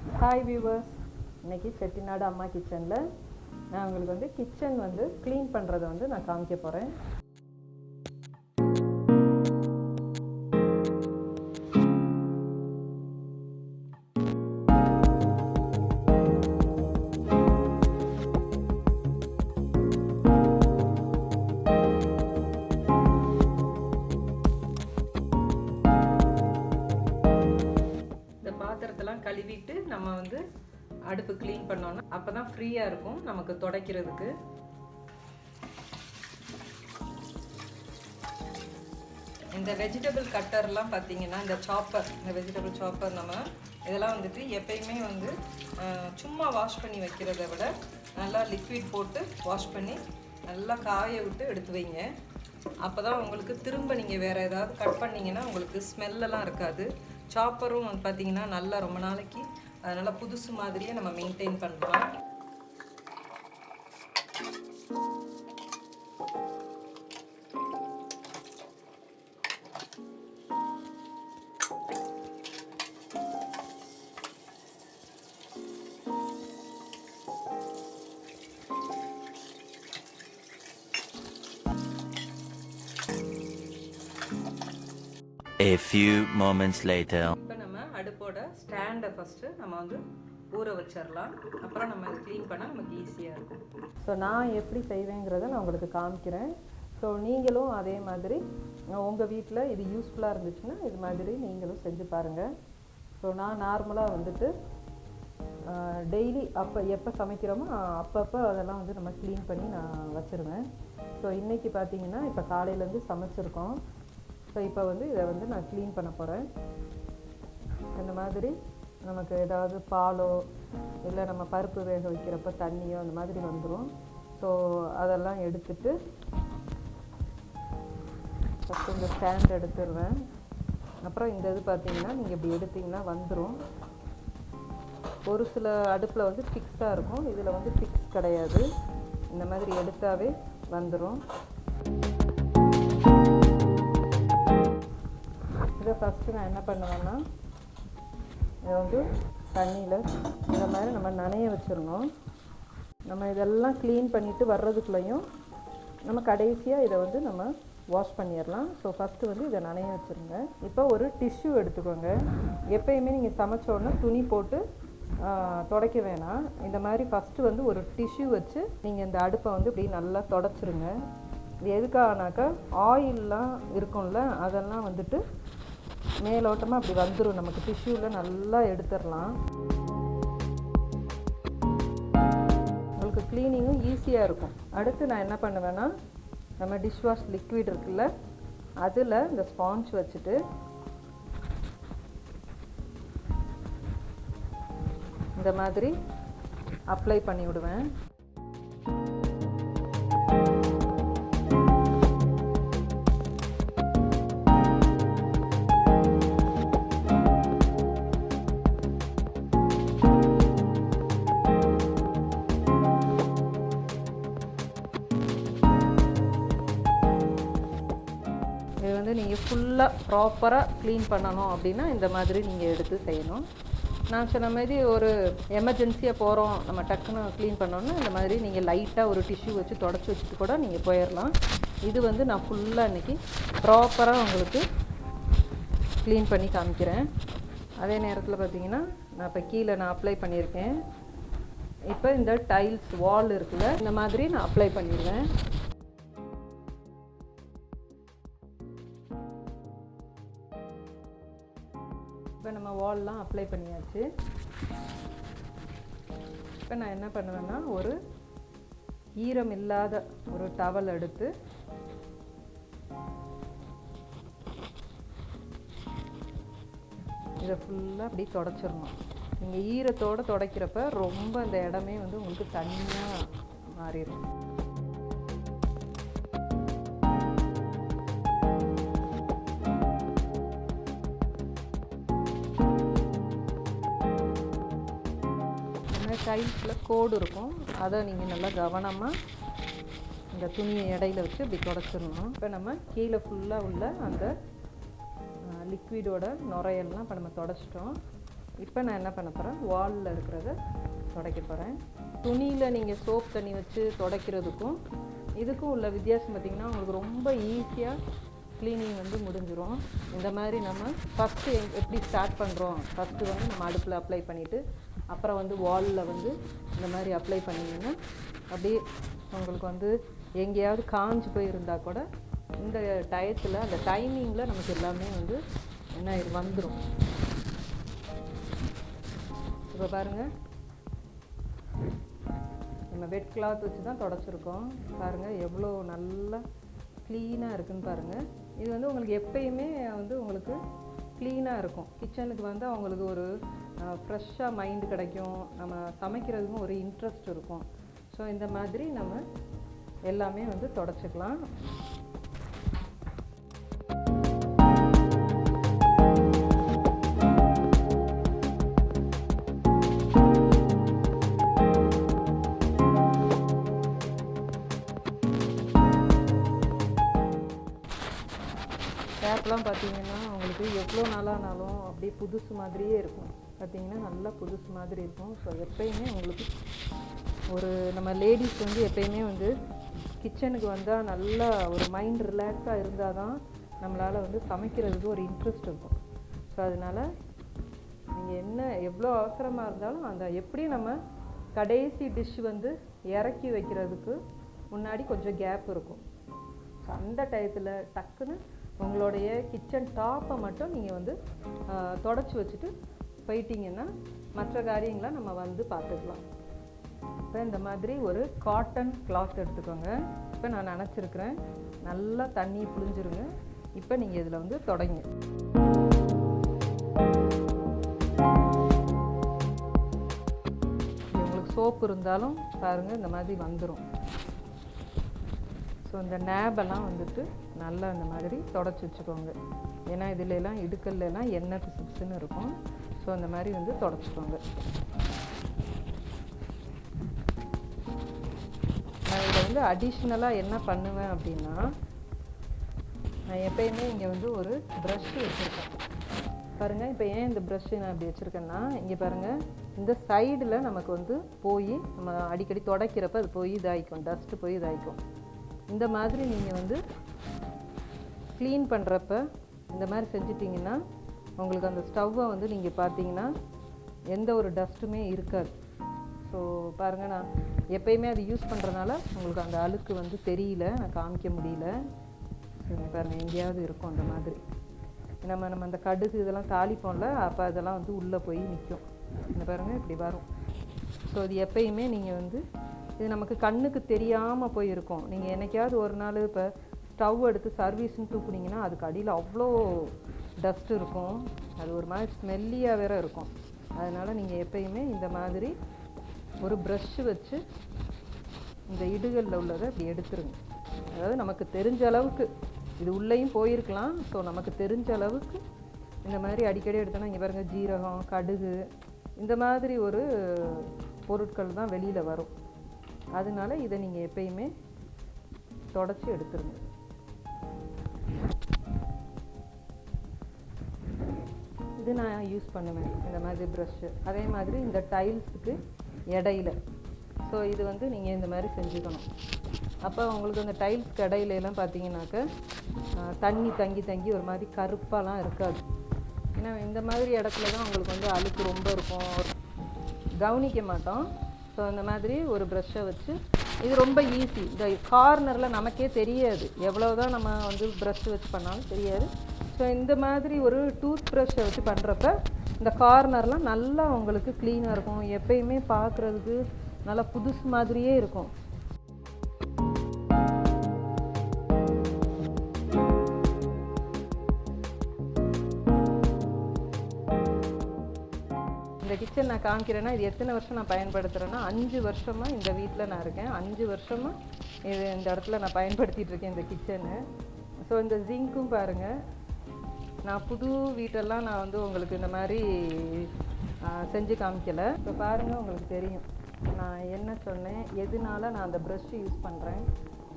Hi viewers, இன்றைக்கி செட்டிநாடு அம்மா கிச்சனில் நான் உங்களுக்கு வந்து கிச்சன் வந்து க்ளீன் பண்ணுறதை வந்து நான் காமிக்க போகிறேன். பாத்திரத்தெல்லாம் கழுவிட்டு நம்ம வந்து அடுப்பு க்ளீன் பண்ணோம்னா அப்போ தான் ஃப்ரீயாக இருக்கும் நமக்கு துடைக்கிறதுக்கு. இந்த வெஜிடபிள் கட்டர்லாம் பார்த்தீங்கன்னா, இந்த வெஜிடபிள் சாப்பர் நம்ம இதெல்லாம் வந்துட்டு எப்பயுமே வந்து சும்மா வாஷ் பண்ணி வைக்கிறத விட நல்லா லிக்விட் போட்டு வாஷ் பண்ணி நல்லா காய விட்டு எடுத்து வைங்க. அப்போ தான் உங்களுக்கு திரும்ப நீங்கள் வேறு ஏதாவது கட் பண்ணிங்கன்னா உங்களுக்கு ஸ்மெல்லெல்லாம் இருக்காது. சாப்பரும் வந்து பார்த்திங்கன்னா நல்லா ரொம்ப நாளைக்கு அதனால் புதுசு மாதிரியே நம்ம மெயின்டைன் பண்ணலாம். A few moments later. இப்போ நம்ம அடுப்போட ஸ்டாண்டை ஃபஸ்ட்டு நம்ம வந்து ஊற வச்சிடலாம். அப்புறம் நம்ம இதை க்ளீன் பண்ணால் நமக்கு ஈஸியாக இருக்கும். ஸோ நான் எப்படி செய்வேங்கிறத நான் உங்களுக்கு காமிக்கிறேன். ஸோ நீங்களும் அதே மாதிரி உங்கள் வீட்டில் இது யூஸ்ஃபுல்லாக இருந்துச்சுன்னா இது மாதிரி நீங்களும் செஞ்சு பாருங்கள். ஸோ நான் நார்மலாக வந்துட்டு டெய்லி எப்போ சமைக்கிறோமோ அப்பப்போ அதெல்லாம் வந்து நம்ம க்ளீன் பண்ணி நான் வச்சுருவேன். ஸோ இன்றைக்கி பார்த்தீங்கன்னா இப்போ காலையிலேருந்து சமைச்சிருக்கோம். ஸோ இப்போ வந்து இதை வந்து நான் க்ளீன் பண்ண போகிறேன். இந்த மாதிரி நமக்கு ஏதாவது பாலோ இல்லை நம்ம பருப்பு வேக வைக்கிறப்ப தண்ணியோ அந்த மாதிரி வந்துடும். ஸோ அதெல்லாம் எடுத்துட்டு ஃபஸ்ட்டு இந்த ஸ்டாண்ட் எடுத்துடுவேன். அப்புறம் இந்த இது பார்த்தீங்கன்னா நீங்கள் இப்படி எடுத்திங்கன்னா வந்துடும். ஒரு சில அடுப்பில் வந்து ஃபிக்ஸாக இருக்கும், இதில் வந்து ஃபிக்ஸ் கிடையாது. இந்த மாதிரி எடுத்தாவே வந்துடும். இதை ஃபஸ்ட்டு நான் என்ன பண்ணுவேன்னா, இதை வந்து தண்ணியில் இந்த மாதிரி நம்ம நனைய வச்சிடணும். நம்ம இதெல்லாம் க்ளீன் பண்ணிவிட்டு வர்றதுக்குள்ளேயும் நம்ம கடைசியாக இதை வந்து நம்ம வாஷ் பண்ணிடலாம். ஸோ ஃபஸ்ட்டு வந்து இதை நனைய வச்சுருங்க. இப்போ ஒரு டிஷ்யூ எடுத்துக்கோங்க. எப்பயுமே நீங்கள் சமைச்சோன்னா துணி போட்டு துடைக்க வேணாம். இந்த மாதிரி ஃபஸ்ட்டு வந்து ஒரு டிஷ்யூ வச்சு நீங்கள் இந்த அடுப்பை வந்து இப்படி நல்லா துடைச்சிருங்க. இது எதுக்காகனாக்கா ஆயிலெலாம் இருக்கும்ல, அதெல்லாம் வந்துட்டு மேலோட்டமாக அப்படி வந்துடும். நமக்கு டிஷ்யூவில் நல்லா எடுத்துடலாம். உங்களுக்கு க்ளீனிங்கும் ஈஸியாக இருக்கும். அடுத்து நான் என்ன பண்ணுவேன்னா, நம்ம டிஷ்வாஷ் லிக்விட் இருக்குல்ல, அதில் இந்த ஸ்பாஞ்ச் வச்சுட்டு இந்த மாதிரி அப்ளை பண்ணி விடுவேன். இது வந்து நீங்கள் ஃபுல்லாக ப்ராப்பராக க்ளீன் பண்ணணும் அப்படின்னா இந்த மாதிரி நீங்கள் எடுத்து செய்யணும். நான் சொன்ன மாதிரி ஒரு எமர்ஜென்சியாக போகிறோம், நம்ம டக்குன்னு க்ளீன் பண்ணோன்னா இந்த மாதிரி நீங்கள் லைட்டாக ஒரு டிஷ்யூ வச்சு தொடச்சி வச்சுட்டு கூட நீங்கள் போயிடலாம். இது வந்து நான் ஃபுல்லாக இன்றைக்கி ப்ராப்பராக உங்களுக்கு க்ளீன் பண்ணி காமிக்கிறேன். அதே நேரத்தில் பார்த்தீங்கன்னா நான் இப்போ கீழே நான் அப்ளை பண்ணியிருக்கேன். இப்போ இந்த டைல்ஸ் வால் இருக்குல்ல, இந்த மாதிரி நான் அப்ளை பண்ணிடுவேன். இப்போ நம்ம வால்லாம் அப்ளை பண்ணியாச்சு. இப்போ நான் என்ன பண்ணுவேன்னா, ஒரு ஈரம் இல்லாத ஒரு டவல் எடுத்து இதை ஃபுல்லாக அப்படி தொடச்சிடணும். நீங்கள் ஈரத்தோடு துடைக்கிறப்ப ரொம்ப அந்த இடமே வந்து உங்களுக்கு தனியாக மாறிடும். டைல்ஸில் கோடு இருக்கும், அதை நீங்கள் நல்லா கவனமாக இந்த துணியை இடையில வச்சு இப்படி தொடச்சிடணும். இப்போ நம்ம கீழே ஃபுல்லாக உள்ள அந்த லிக்விடோட நுரையெல்லாம் இப்போ நம்ம தொடச்சிட்டோம். இப்போ நான் என்ன பண்ண போகிறேன், வாலில் இருக்கிறத துடைக்க போகிறேன். துணியில் நீங்கள் சோப் தண்ணி வச்சு துடைக்கிறதுக்கும் இதுக்கும் உள்ள வித்தியாசம் பார்த்திங்கன்னா உங்களுக்கு ரொம்ப ஈஸியாக க்ளீனிங் வந்து முடிஞ்சிடும். இந்த மாதிரி நம்ம ஃபஸ்ட்டு எப்படி ஸ்டார்ட் பண்ணுறோம், ஃபஸ்ட்டு வந்து நம்ம அடுப்பில் அப்ளை பண்ணிவிட்டு அப்புறம் வந்து வாலில் வந்து இந்த மாதிரி அப்ளை பண்ணிங்கன்னா அப்படியே உங்களுக்கு வந்து எங்கேயாவது காஞ்சி போயிருந்தால் கூட இந்த டயத்தில் அந்த டைமிங்கில் நமக்கு எல்லாமே வந்து என்ன வந்துடும். இப்போ பாருங்கள், நம்ம வெட் கிளாத் வச்சு தான் தொடச்சிருக்கோம். பாருங்கள் எவ்வளோ நல்லா க்ளீனாக இருக்குதுன்னு பாருங்கள். இது வந்து உங்களுக்கு எப்பயுமே வந்து உங்களுக்கு க்ளீனாக இருக்கும். கிச்சனுக்கு வந்து அவங்களுக்கு ஒரு ஃப்ரெஷ்ஷாக மைண்டு கிடைக்கும், நம்ம சமைக்கிறதுக்கும் ஒரு இன்ட்ரெஸ்ட் இருக்கும். ஸோ இந்த மாதிரி நம்ம எல்லாமே வந்து தொடச்சிக்கலாம். கேப்லாம் பார்த்தீங்கன்னா உங்களுக்கு எவ்வளோ நாளானாலும் அப்படியே புதுசு மாதிரியே இருக்கும். பார்த்தீங்கன்னா நல்லா புதுசு மாதிரி இருக்கும். ஸோ எப்பயுமே உங்களுக்கு ஒரு நம்ம லேடிஸ் வந்து எப்பயுமே வந்து கிச்சனுக்கு வந்தால் நல்லா ஒரு மைண்ட் ரிலாக்ஸாக இருந்தால் தான் நம்மளால் வந்து சமைக்கிறதுக்கு ஒரு இன்ட்ரெஸ்ட் இருக்கும். ஸோ அதனால் நீங்கள் என்ன எவ்வளோ அவசரமாக இருந்தாலும் அந்த எப்படி நம்ம கடைசி டிஷ் வந்து இறக்கி வைக்கிறதுக்கு முன்னாடி கொஞ்சம் கேப் இருக்கும். ஸோ அந்த டயத்தில் டக்குன்னு உங்களுடைய கிச்சன் டாப்பை மட்டும் நீங்கள் வந்து தொடச்சி வச்சுட்டு போயிட்டீங்கன்னா மற்ற காரியங்களை நம்ம வந்து பார்த்துக்கலாம். இப்போ இந்த மாதிரி ஒரு காட்டன் கிளாத் எடுத்துக்கோங்க. இப்போ நான் நனைச்சிருக்கிறேன், நல்லா தண்ணி புழிஞ்சிருங்க. இப்போ நீங்கள் இதில் வந்து தொடங்க. உங்களுக்கு சோப்பு இருந்தாலும் பாருங்கள் இந்த மாதிரி வந்துடும். ஸோ இந்த நேபெல்லாம் வந்துட்டு நல்லா இந்த மாதிரி தொடச்சி வச்சுக்கோங்க. ஏன்னா இதிலெல்லாம் இடுக்கல்லாம் எண்ணெய் பிசுன்னு இருக்கும். ஸோ அந்த மாதிரி வந்து தொடச்சிக்கோங்க. நான் இதில் வந்து அடிஷ்னலாக என்ன பண்ணுவேன் அப்படின்னா, நான் எப்பயுமே இங்கே வந்து ஒரு ப்ரஷ்ஷு வச்சுருக்கேன் பாருங்கள். இப்போ ஏன் இந்த ப்ரஷ்ஷு நான் இப்படி வச்சுருக்கேன்னா, இங்கே பாருங்கள் இந்த சைடில் நமக்கு வந்து போய் நம்ம அடிக்கடி துடைக்கிறப்ப அது போய் இதாகிக்கும், டஸ்ட்டு போய் இதாகிக்கும். இந்த மாதிரி நீங்கள் வந்து க்ளீன் பண்ணுறப்ப இந்த மாதிரி செஞ்சிட்டிங்கன்னா உங்களுக்கு அந்த ஸ்டவ்வை வந்து நீங்கள் பார்த்தீங்கன்னா எந்த ஒரு டஸ்ட்டுமே இருக்காது. ஸோ பாருங்கள், நான் எப்பயுமே அது யூஸ் பண்ணுறதுனால உங்களுக்கு அந்த அழுக்கு வந்து தெரியல, நான் காமிக்க முடியல. பாருங்கள் எங்கேயாவது இருக்கும் அந்த மாதிரி. நம்ம அந்த கடுகு இதெல்லாம் தாளிப்போம்ல, அப்போ அதெல்லாம் வந்து உள்ளே போய் நிற்கும். இந்த பாருங்கள் இப்படி வரும். ஸோ இது எப்பயுமே நீங்கள் வந்து இது நமக்கு கண்ணுக்கு தெரியாமல் போயிருக்கும். நீங்கள் என்னைக்காவது ஒரு நாள் இப்போ ஸ்டவ் எடுத்து சர்வீஸ்ன்னு தூக்குனீங்கன்னா அதுக்கு அடியில் அவ்வளோ டஸ்ட் இருக்கும். அது ஒரு மாதிரி ஸ்மெல்லியாக வேற இருக்கும். அதனால் நீங்கள் எப்பயுமே இந்த மாதிரி ஒரு ப்ரஷ்ஷு வச்சு இந்த இடுகளில் உள்ளதை அப்படி எடுத்துருங்க. அதாவது நமக்கு தெரிஞ்ச அளவுக்கு இது உள்ளேயும் போயிருக்கலாம். ஸோ நமக்கு தெரிஞ்ச அளவுக்கு இந்த மாதிரி அடிக்கடி எடுத்தோன்னா இங்கே பாருங்கள் ஜீரகம், கடுகு இந்த மாதிரி ஒரு பொருட்கள் தான் வெளியில் வரும். அதனால இதை நீங்கள் எப்பயுமே தொடச்சி எடுத்துருங்க. இது நான் யூஸ் பண்ணுவேன் இந்த மாதிரி ப்ரஷ்ஷு. அதே மாதிரி இந்த டைல்ஸுக்கு இடையில ஸோ இது வந்து நீங்கள் இந்த மாதிரி செஞ்சுக்கணும். அப்போ உங்களுக்கு அந்த டைல்ஸ்க்கு இடையிலலாம் பார்த்தீங்கன்னாக்க தண்ணி தங்கி தங்கி ஒரு மாதிரி கருப்பாலாம் இருக்காது. ஏன்னா இந்த மாதிரி இடத்துல தான் உங்களுக்கு வந்து அழுக்கு ரொம்ப இருக்கும், கவனிக்க மாட்டோம். ஸோ இந்த மாதிரி ஒரு ப்ரஷ்ஷை வச்சு இது ரொம்ப ஈஸி. இந்த கார்னரில் நமக்கே தெரியாது, எவ்வளோ தான் நம்ம வந்து ப்ரஷ் வச்சு பண்ணாலும் தெரியாது. ஸோ இந்த மாதிரி ஒரு டூத் ப்ரஷ்ஷை வச்சு பண்ணுறப்ப இந்த கார்னர்லாம் நல்லா உங்களுக்கு க்ளீனாக இருக்கும். எப்பயுமே பார்க்குறதுக்கு நல்லா புதுசு மாதிரியே இருக்கும். இந்த கிச்சன் நான் காமிக்கிறேன்னா இது எத்தனை வருஷம் நான் பயன்படுத்துகிறேன்னா 5 வருஷமாக இந்த வீட்டில் நான் இருக்கேன். 5 வருஷமாக இது இந்த இடத்துல நான் பயன்படுத்திகிட்டு இருக்கேன் இந்த கிச்சனு. ஸோ இந்த ஜிங்க்கும் பாருங்கள், நான் புது வீட்டெல்லாம் நான் வந்து உங்களுக்கு இந்த மாதிரி செஞ்சு காமிக்கலை. இப்போ பாருங்கள் உங்களுக்கு தெரியும் நான் என்ன சொன்னேன், எதனால நான் அந்த ப்ரஷ் யூஸ் பண்ணுறேன்.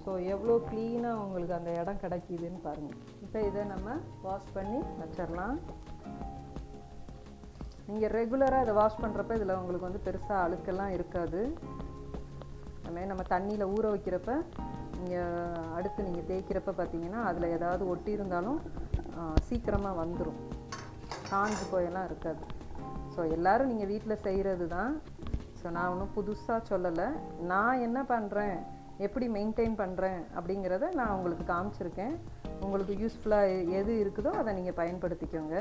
ஸோ எவ்வளோ க்ளீனாக உங்களுக்கு அந்த இடம் கிடைக்கிதுன்னு பாருங்கள். இப்போ இதை நம்ம வாஷ் பண்ணி வச்சிடலாம். நீங்கள் ரெகுலராக இதை வாஷ் பண்ணுறப்ப இதில் உங்களுக்கு வந்து பெருசாக அழுக்கெல்லாம் இருக்காது. அதுமாதிரி நம்ம தண்ணியில் ஊற வைக்கிறப்ப நீங்கள் அடுத்து நீங்கள் தேய்க்கிறப்ப பார்த்தீங்கன்னா அதில் ஏதாவது ஒட்டி இருந்தாலும் சீக்கிரமாக வந்துடும், காஞ்சு போயெல்லாம் இருக்காது. ஸோ எல்லோரும் நீங்கள் வீட்டில் செய்கிறது தான். ஸோ நான் ஒன்றும் புதுசாக சொல்லலை. நான் என்ன பண்ணுறேன், எப்படி மெயின்டைன் பண்ணுறேன் அப்படிங்கிறத நான் உங்களுக்கு காமிச்சிருக்கேன். உங்களுக்கு யூஸ்ஃபுல்லாக எது இருக்குதோ அதை நீங்கள் பயன்படுத்திக்கோங்க.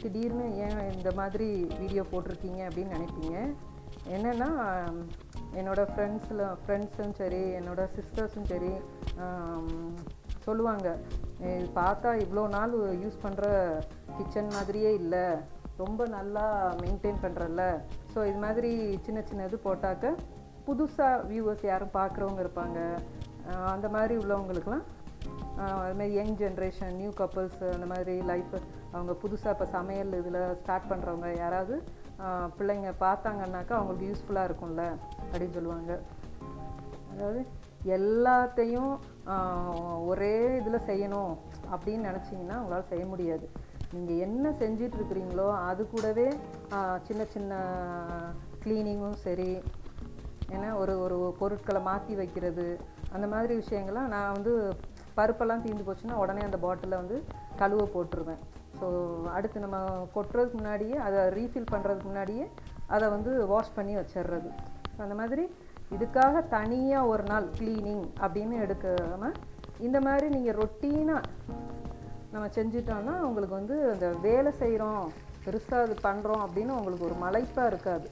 திடீர்னு ஏன் இந்த மாதிரி வீடியோ போட்டிருக்கீங்க அப்படின்னு நினைப்பீங்க. என்னென்னா என்னோடய ஃப்ரெண்ட்ஸும் சரி, என்னோடய சிஸ்டர்ஸும் சரி சொல்லுவாங்க, இது பார்த்தா இவ்வளோ நாள் யூஸ் பண்ணுற கிச்சன் மாதிரியே இல்லை, ரொம்ப நல்லா மெயின்டைன் பண்ணுறல. ஸோ இது மாதிரி சின்ன சின்ன இது போட்டாக்க புதுசாக வியூவர்ஸ் யாரும் பார்க்குறவங்க இருப்பாங்க. அந்த மாதிரி உள்ளவங்களுக்கெல்லாம் அதுமாதிரி யங் ஜென்ரேஷன், நியூ கப்புள்ஸ், அந்த மாதிரி லைஃப் அவங்க புதுசாக இப்போ சமையல் இதில் ஸ்டார்ட் பண்ணுறவங்க யாராவது பிள்ளைங்க பார்த்தாங்கன்னாக்கா அவங்களுக்கு யூஸ்ஃபுல்லாக இருக்கும்ல அப்படின்னு சொல்லுவாங்க. அதாவது எல்லாத்தையும் ஒரே இதில் செய்யணும் அப்படின்னு நினச்சிங்கன்னா உங்களால் செய்ய முடியாது. நீங்கள் என்ன செஞ்சிட்ருக்கிறீங்களோ அது கூடவே சின்ன சின்ன க்ளீனிங்கும் சரி, ஏன்னா ஒரு ஒரு பொருட்களை மாற்றி வைக்கிறது, அந்த மாதிரி விஷயங்கள்லாம் நான் வந்து பருப்பெல்லாம் தீர்ந்து போச்சுன்னா உடனே அந்த பாட்டிலில் வந்து கழுவ போட்டுருவேன். ஸோ அடுத்து நம்ம கொட்டுறதுக்கு முன்னாடியே, அதை ரீஃபில் பண்ணுறதுக்கு முன்னாடியே அதை வந்து வாஷ் பண்ணி வச்சிடுறது. ஸோ அந்த மாதிரி இதுக்காக தனியாக ஒரு நாள் க்ளீனிங் அப்படின்னு எடுக்காமல் இந்த மாதிரி நீங்கள் ரொட்டீனாக நம்ம செஞ்சிட்டோம்னா உங்களுக்கு வந்து அந்த வேலை செய்கிறோம், பெருசாக அது பண்ணுறோம் அப்படின்னு உங்களுக்கு ஒரு மலைப்பாக இருக்காது.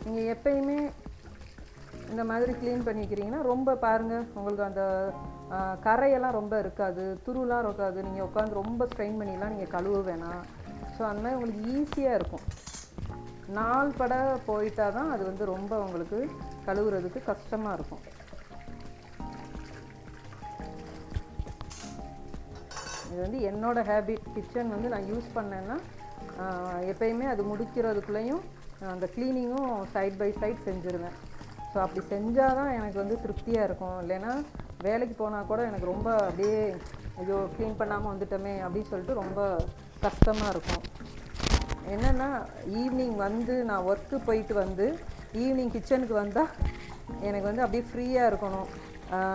நீங்கள் எப்பயுமே இந்த மாதிரி க்ளீன் பண்ணிக்கிறீங்கன்னா ரொம்ப பாருங்கள், உங்களுக்கு அந்த கரையெல்லாம் ரொம்ப இருக்காது, துருலாம் இருக்காது. நீங்கள் உட்காந்து ரொம்ப ஸ்ட்ரெயின் பண்ணிலாம் நீங்கள் கழுவ வேணாம். ஸோ அந்த மாதிரி உங்களுக்கு ஈஸியாக இருக்கும். நாள் பட போயிட்டால் தான் அது வந்து ரொம்ப உங்களுக்கு கழுவுறதுக்கு கஷ்டமாக இருக்கும். இது வந்து என்னோடய ஹேபிட். கிச்சன் வந்து நான் யூஸ் பண்ணேன்னா எப்பயுமே அது முடிக்கிறதுக்குள்ளேயும் அந்த க்ளீனிங்கும் சைட் பை சைட் செஞ்சுருவேன். ஸோ அப்படி செஞ்சால் தான் எனக்கு வந்து திருப்தியாக இருக்கும். இல்லைன்னா வேலைக்கு போனால் கூட எனக்கு ரொம்ப அப்படியே ஐயோ க்ளீன் பண்ணாமல் வந்துட்டோமே அப்படின்னு சொல்லிட்டு ரொம்ப கஷ்டமாக இருக்கும். என்னென்னா ஈவினிங் வந்து நான் ஒர்க்கு போயிட்டு வந்து ஈவினிங் கிச்சனுக்கு வந்தால் எனக்கு வந்து அப்படியே ஃப்ரீயாக இருக்கணும்.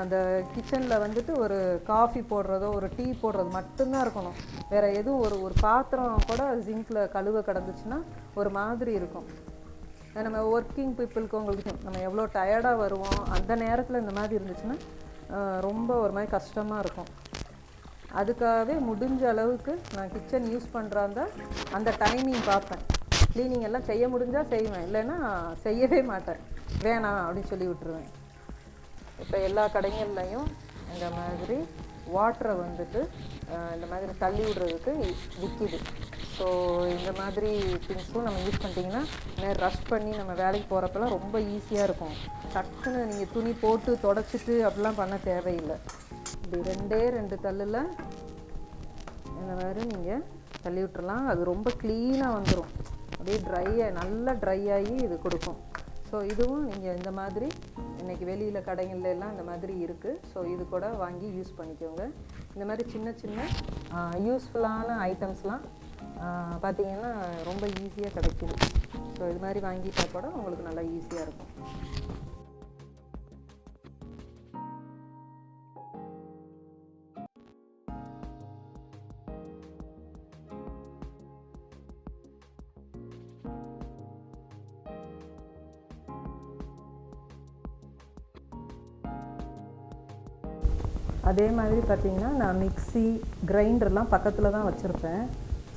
அந்த கிச்சனில் வந்துட்டு ஒரு காஃபி போடுறதோ ஒரு டீ போடுறது மட்டும்தான் இருக்கணும். வேறு எதுவும் ஒரு பாத்திரம் கூட சிங்கில் கழுவ கிடந்துச்சுன்னா ஒரு மாதிரி இருக்கும். நம்ம ஒர்க்கிங் பீப்புளுக்கு உங்களுக்கு நம்ம எவ்வளோ டயர்டாக வருவோம், அந்த நேரத்தில் இந்த மாதிரி இருந்துச்சுன்னா ரொம்ப ஒரு மாதிரி கஷ்டமாக இருக்கும். அதுக்காகவே முடிஞ்ச அளவுக்கு நான் கிச்சன் யூஸ் பண்ணுறாந்தா அந்த டைமிங் பார்ப்பேன். க்ளீனிங் எல்லாம் செய்ய முடிஞ்சால் செய்வேன், இல்லைன்னா செய்யவே மாட்டேன், வேணாம் அப்படின்னு சொல்லி விட்டுருவேன். இப்போ எல்லா கடைகள்லையும் இந்த மாதிரி வாட்டரை வந்துட்டு இந்த மாதிரி தள்ளி விடுறதுக்கு விற்கிது. ஸோ இந்த மாதிரி திங்ஸும் நம்ம யூஸ் பண்ணிட்டிங்கன்னா ரஷ் பண்ணி நம்ம வேலைக்கு போகிறப்பெல்லாம் ரொம்ப ஈஸியாக இருக்கும். டக்குன்னு நீங்கள் துணி போட்டு தொடச்சிட்டு அப்படிலாம் பண்ண தேவையில்லை. இப்படி ரெண்டு தள்ளில் இந்த மாதிரி நீங்கள் தள்ளி விட்டுறலாம். அது ரொம்ப க்ளீனாக வந்துடும், அப்படியே நல்லா ட்ரை ஆகி இது கொடுக்கும். ஸோ இதுவும் நீங்கள் இந்த மாதிரி இன்றைக்கி வெளியில் கடைகள்ல எல்லாம் இந்த மாதிரி இருக்குது. ஸோ இது கூட வாங்கி யூஸ் பண்ணிக்கோங்க. இந்த மாதிரி சின்ன சின்ன யூஸ்ஃபுல்லான ஐட்டம்ஸ்லாம் பார்த்திங்கன்னா ரொம்ப ஈஸியாக கிடைக்கிது. ஸோ இது மாதிரி வாங்கிட்டா கூட உங்களுக்கு நல்லா ஈஸியாக இருக்கும். அதே மாதிரி பார்த்திங்கன்னா நான் மிக்ஸி கிரைண்டர்லாம் பக்கத்தில் தான் வச்சுருப்பேன்.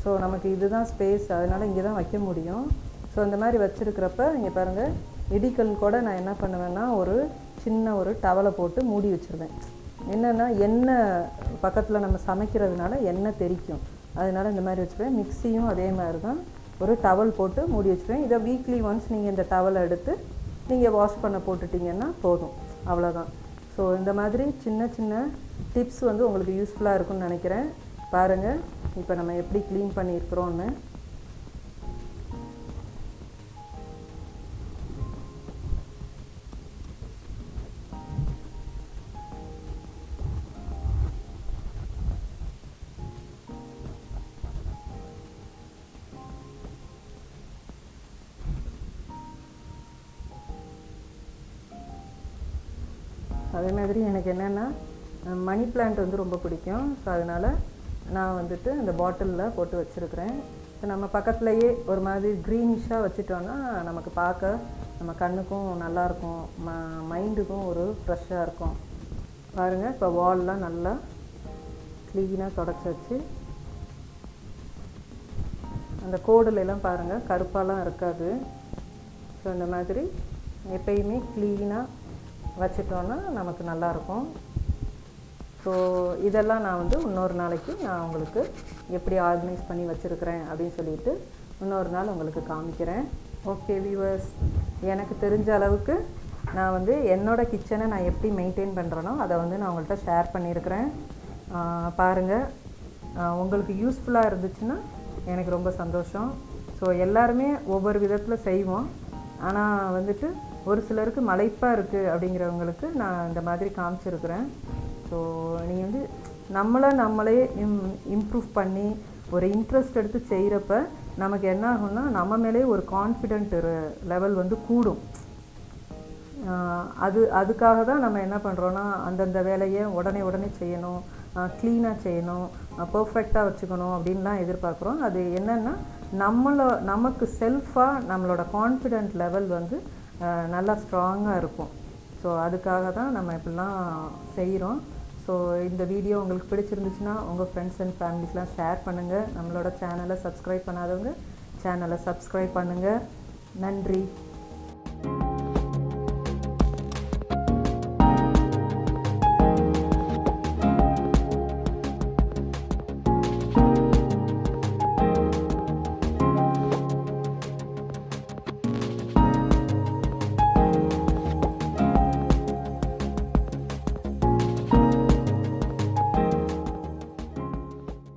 ஸோ நமக்கு இதுதான் ஸ்பேஸ், அதனால் இங்கே தான் வைக்க முடியும். ஸோ இந்த மாதிரி வச்சுருக்கிறப்ப இங்கே பாருங்கள், இடிக்கல் கூட நான் என்ன பண்ணுவேன்னா ஒரு சின்ன ஒரு டவலை போட்டு மூடி வச்சுருவேன். என்னென்னா எண்ணெய் பக்கத்தில் நம்ம சமைக்கிறதுனால எண்ணெய் தெரிக்கும், அதனால் இந்த மாதிரி வச்சுருவேன். மிக்ஸியும் அதே மாதிரி தான் ஒரு டவல் போட்டு மூடி வச்சுருவேன். இதை வீக்லி ஒன்ஸ் நீங்கள் இந்த டவலை எடுத்து நீங்கள் வாஷ் பண்ண போட்டுட்டிங்கன்னா போதும், அவ்வளோதான். ஸோ இந்த மாதிரி சின்ன சின்ன டிப்ஸ் வந்து உங்களுக்கு யூஸ்ஃபுல்லாக இருக்கும்னு நினைக்கிறேன். பாருங்கள் இப்போ நம்ம எப்படி க்ளீன் பண்ணியிருக்கிறோன்னு. அதே மாதிரி எனக்கு என்னென்னா மணி பிளான்ட் வந்து ரொம்ப பிடிக்கும். ஸோ அதனால் நான் வந்துட்டு அந்த பாட்டிலில் போட்டு வச்சுருக்கிறேன். ஸோ நம்ம பக்கத்துலேயே ஒரு மாதிரி க்ரீனிஷாக வச்சுட்டோன்னா நமக்கு பார்க்க நம்ம கண்ணுக்கும் நல்லாயிருக்கும், மைண்டுக்கும் ஒரு ஃப்ரெஷ்ஷாக இருக்கும். பாருங்கள், இப்போ வால்லாம் நல்லா க்ளீனாக தொடச்சி வச்சு அந்த கோடுலெல்லாம் பாருங்கள் கருப்பாலாம் இருக்காது. ஸோ இந்த மாதிரி எப்பயுமே க்ளீனாக வச்சிட்டோன்னா நமக்கு நல்லாயிருக்கும். ஸோ இதெல்லாம் நான் வந்து இன்னொரு நாளைக்கு நான் உங்களுக்கு எப்படி ஆர்கனைஸ் பண்ணி வச்சுருக்கிறேன் அப்படின்னு சொல்லிட்டு இன்னொரு நாள் உங்களுக்கு காமிக்கிறேன். ஓகே வியூவர்ஸ், எனக்கு தெரிஞ்ச அளவுக்கு நான் வந்து என்னோடய கிச்சனை நான் எப்படி மெயின்டைன் பண்ணுறேனோ அதை வந்து நான் உங்கள்கிட்ட ஷேர் பண்ணியிருக்கிறேன். பாருங்கள், உங்களுக்கு யூஸ்ஃபுல்லாக இருந்துச்சுன்னா எனக்கு ரொம்ப சந்தோஷம். ஸோ எல்லாருமே ஒவ்வொரு விதத்தில் செய்வோம். ஆனால் வந்துட்டு ஒரு சிலருக்கு மலைப்பாக இருக்குது அப்படிங்கிறவங்களுக்கு நான் இந்த மாதிரி காமிச்சிருக்கிறேன். ஸோ நீங்கள் வந்து நம்மளே இம்ப்ரூவ் பண்ணி ஒரு இன்ட்ரெஸ்ட் எடுத்து செய்கிறப்ப நமக்கு என்ன ஆகும்னா நம்ம மேலே ஒரு கான்ஃபிடென்ட் லெவல் வந்து கூடும். அதுக்காக தான் நம்ம என்ன பண்ணுறோன்னா அந்தந்த வேலையை உடனே செய்யணும், க்ளீனாக செய்யணும், பர்ஃபெக்டாக வச்சுக்கணும் அப்படின்லாம் எதிர்பார்க்குறோம். அது என்னென்னா நமக்கு செல்ஃபாக நம்மளோட கான்ஃபிடென்ட் லெவல் வந்து நல்லா ஸ்ட்ராங்காக இருக்கும். ஸோ அதுக்காக தான் நம்ம இப்படிலாம் செய்கிறோம். ஸோ இந்த வீடியோ உங்களுக்கு பிடிச்சிருந்துச்சுன்னா உங்கள் ஃப்ரெண்ட்ஸ் அண்ட் ஃபேமிலிஸ்லாம் ஷேர் பண்ணுங்கள். நம்மளோட சேனலை சப்ஸ்கிரைப் பண்ணாதவங்க சேனலை சப்ஸ்கிரைப் பண்ணுங்கள். நன்றி.